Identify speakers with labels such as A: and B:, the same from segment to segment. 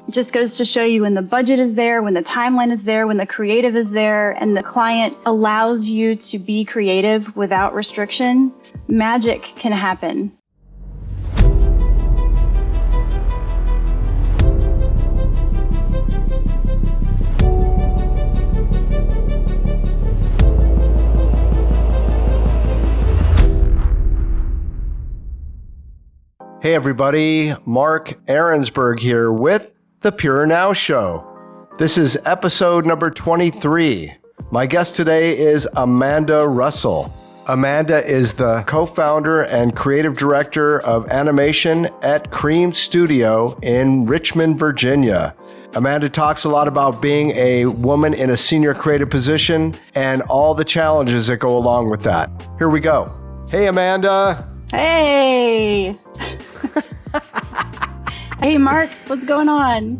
A: It just goes to show you when the budget is there, when the timeline is there, when the creative is there, and the client allows you to be creative without restriction, magic can happen.
B: Hey everybody, Mark Arinsberg here with the Purenow Show. This is episode number 23. My guest today is Amanda Russell. Amanda is the co-founder and creative director of animation at Cream Studio in Richmond, Virginia. Amanda talks a lot about being a woman in a senior creative position and all the challenges that go along with that. Here we go. Hey Amanda.
A: Hey. Hey, Mark, what's going on?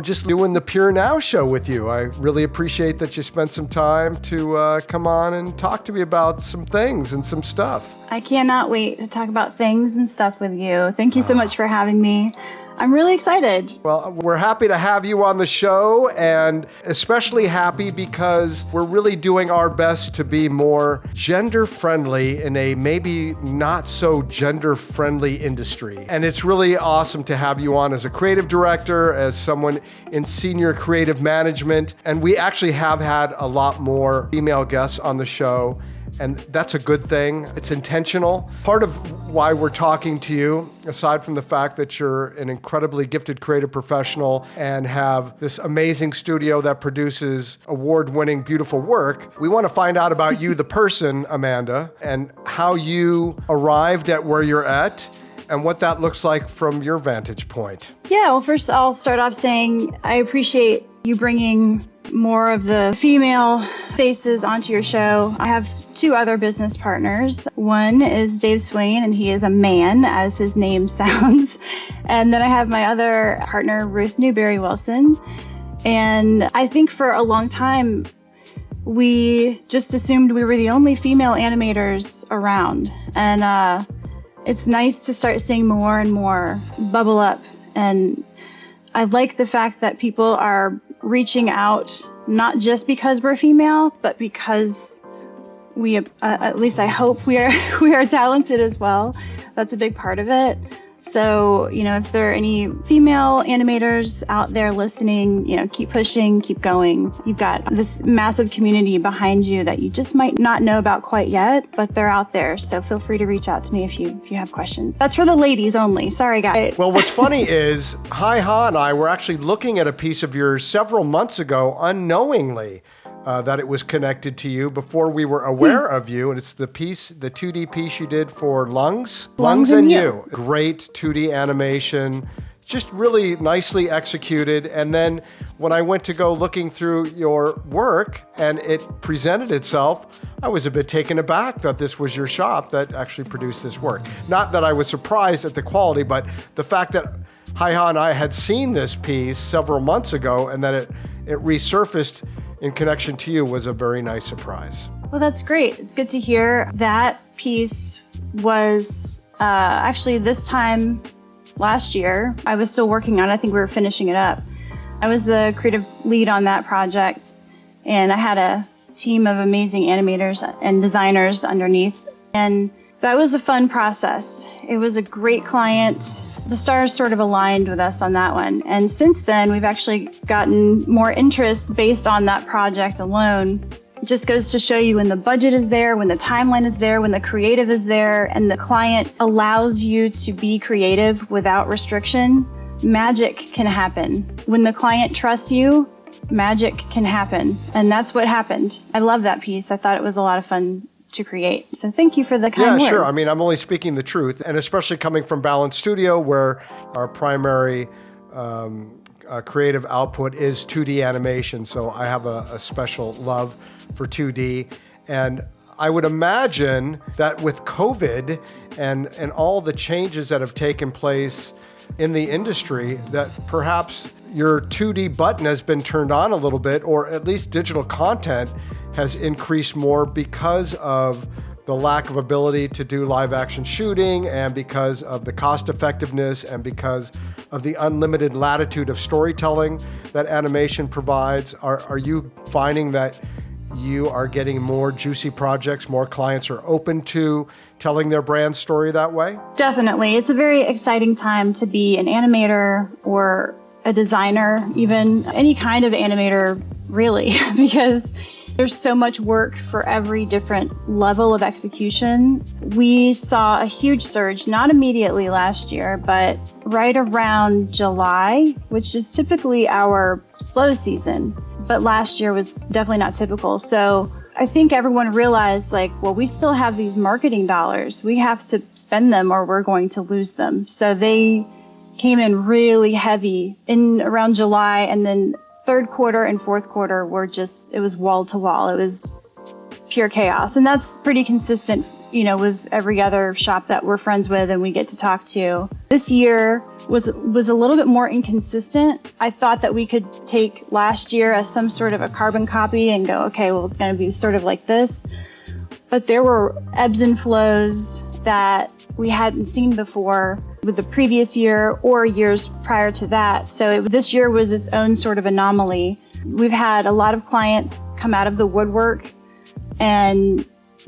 B: Just doing the Purenow Show with you. I really appreciate that you spent some time to come on and talk to me about some things and some stuff.
A: I cannot wait to talk about things and stuff with you. Thank you so much for having me. I'm really excited.
B: Well, we're happy to have you on the show, and especially happy because we're really doing our best to be more gender-friendly in a maybe not so gender-friendly industry. And it's really awesome to have you on as a creative director, as someone in senior creative management. And we actually have had a lot more female guests on the show. And that's a good thing. It's intentional. Part of why we're talking to you, aside from the fact that you're an incredibly gifted creative professional and have this amazing studio that produces award-winning, beautiful work, we want to find out about you, the person, Amanda, and how you arrived at where you're at and what that looks like from your vantage point.
A: Yeah, well, first I'll start off saying I appreciate you bringing more of the female faces onto your show. I have two other business partners. One is Dave Swain, and he is a man, as his name sounds. And then I have my other partner, Ruth Newberry Wilson. And I think for a long time, we just assumed we were the only female animators around. And it's nice to start seeing more and more bubble up. And I like the fact that people are reaching out, not just because we're female, but because we, at least I hope we are talented as well. That's a big part of it. So, if there are any female animators out there listening, keep pushing, keep going. You've got this massive community behind you that you just might not know about quite yet, but they're out there. So feel free to reach out to me if you have questions. That's for the ladies only. Sorry, guys.
B: Well, what's funny is HaiHa and I were actually looking at a piece of yours several months ago, unknowingly, that it was connected to you before we were aware of you. And it's the 2D piece you did for Lungs and You. Great 2D animation, just really nicely executed. And then when I went to go looking through your work and it presented itself, I was a bit taken aback that this was your shop that actually produced this work. Not that I was surprised at the quality, but the fact that HaiHa and I had seen this piece several months ago and that it resurfaced in connection to you was a very nice surprise.
A: Well, that's great. It's good to hear. That piece was actually this time last year. I was still working on it. I think we were finishing it up. I was the creative lead on that project, and I had a team of amazing animators and designers underneath. And that was a fun process. It was a great client. The stars sort of aligned with us on that one. And since then, we've actually gotten more interest based on that project alone. It just goes to show you when the budget is there, when the timeline is there, when the creative is there, and the client allows you to be creative without restriction, magic can happen. When the client trusts you, magic can happen. And that's what happened. I love that piece. I thought it was a lot of fun to create. So thank you for the kind words.
B: Yeah, sure. I mean, I'm only speaking the truth, and especially coming from Balance Studio, where our primary creative output is 2D animation. So I have a special love for 2D. And I would imagine that with COVID and all the changes that have taken place in the industry, that perhaps your 2D button has been turned on a little bit, or at least digital content has increased more because of the lack of ability to do live action shooting and because of the cost effectiveness and because of the unlimited latitude of storytelling that animation provides? Are you finding that you are getting more juicy projects, more clients are open to telling their brand story that way?
A: Definitely. It's a very exciting time to be an animator or a designer, even any kind of animator, really, because there's so much work for every different level of execution. We saw a huge surge, not immediately last year, but right around July, which is typically our slow season. But last year was definitely not typical. So I think everyone realized, like, well, we still have these marketing dollars. We have to spend them or we're going to lose them. So they came in really heavy in around July, and then third quarter and fourth quarter were just, it was wall to wall. It was pure chaos. And that's pretty consistent, with every other shop that we're friends with and we get to talk to. This year was a little bit more inconsistent. I thought that we could take last year as some sort of a carbon copy and go, okay, well, it's going to be sort of like this. But there were ebbs and flows that we hadn't seen before with the previous year or years prior to that. So this year was its own sort of anomaly. We've had a lot of clients come out of the woodwork, and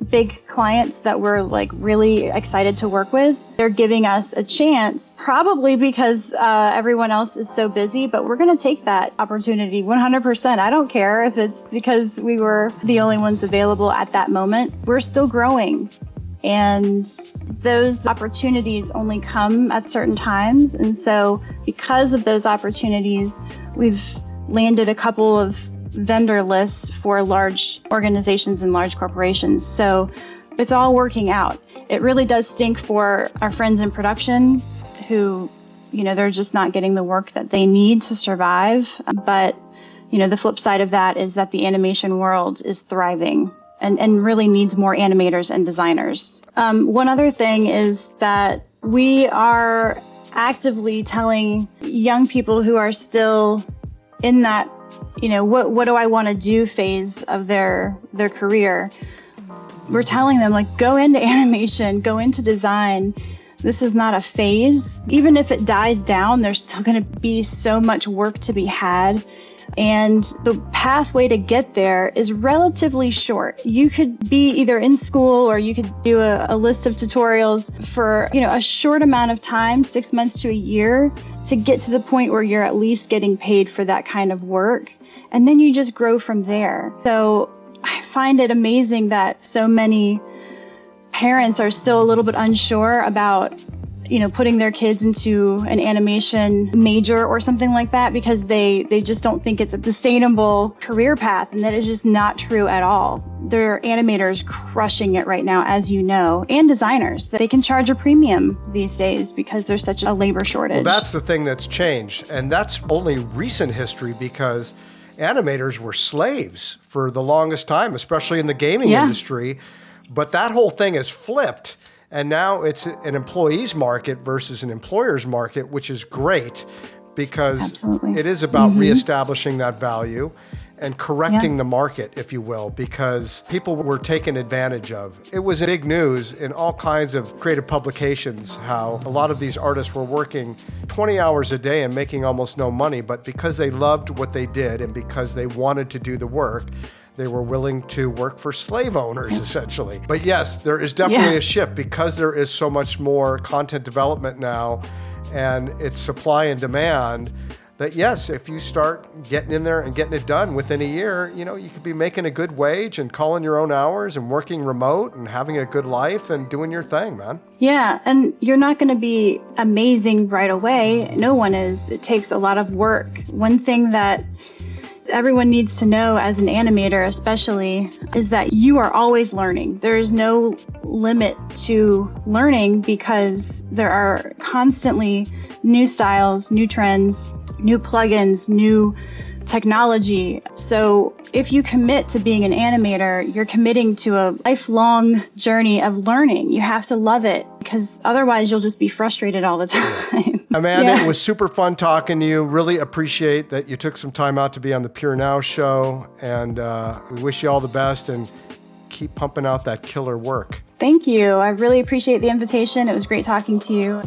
A: big clients that we're like really excited to work with. They're giving us a chance, probably because everyone else is so busy, but we're going to take that opportunity 100%. I don't care if it's because we were the only ones available at that moment. We're still growing. And those opportunities only come at certain times. And so because of those opportunities, we've landed a couple of vendor lists for large organizations and large corporations. So it's all working out. It really does stink for our friends in production who, they're just not getting the work that they need to survive. But, the flip side of that is that the animation world is thriving and really needs more animators and designers. One other thing is that we are actively telling young people who are still in that, what do I want to do phase of their career. We're telling them, like, go into animation, go into design. This is not a phase. Even if it dies down, there's still going to be so much work to be had. And the pathway to get there is relatively short. You could be either in school or you could do a list of tutorials for, a short amount of time, 6 months to a year, to get to the point where you're at least getting paid for that kind of work. And then you just grow from there. So I find it amazing that so many parents are still a little bit unsure about putting their kids into an animation major or something like that, because they just don't think it's a sustainable career path. And that is just not true at all. There are animators crushing it right now, as you know, and designers. They can charge a premium these days because there's such a labor shortage.
B: Well, that's the thing that's changed. And that's only recent history, because animators were slaves for the longest time, especially in the gaming industry. But that whole thing has flipped. And now it's an employee's market versus an employer's market, which is great, because
A: Absolutely.
B: It is about reestablishing that value and correcting the market, if you will, because people were taken advantage of. It was big news in all kinds of creative publications how a lot of these artists were working 20 hours a day and making almost no money, but because they loved what they did and because they wanted to do the work, they were willing to work for slave owners, essentially. But yes, there is definitely a shift because there is so much more content development now, and it's supply and demand, that yes, if you start getting in there and getting it done within a year, you could be making a good wage and calling your own hours and working remote and having a good life and doing your thing, man.
A: Yeah, and you're not going to be amazing right away. No one is. It takes a lot of work. One thing that everyone needs to know as an animator especially is that you are always learning. There is no limit to learning because there are constantly new styles, new trends, new plugins, new technology. So if you commit to being an animator, you're committing to a lifelong journey of learning. You have to love it, because otherwise you'll just be frustrated all the time.
B: Amanda, it was super fun talking to you. Really appreciate that you took some time out to be on the Purenow show, and we wish you all the best and keep pumping out that killer work.
A: Thank you. I really appreciate the invitation. It was great talking to you.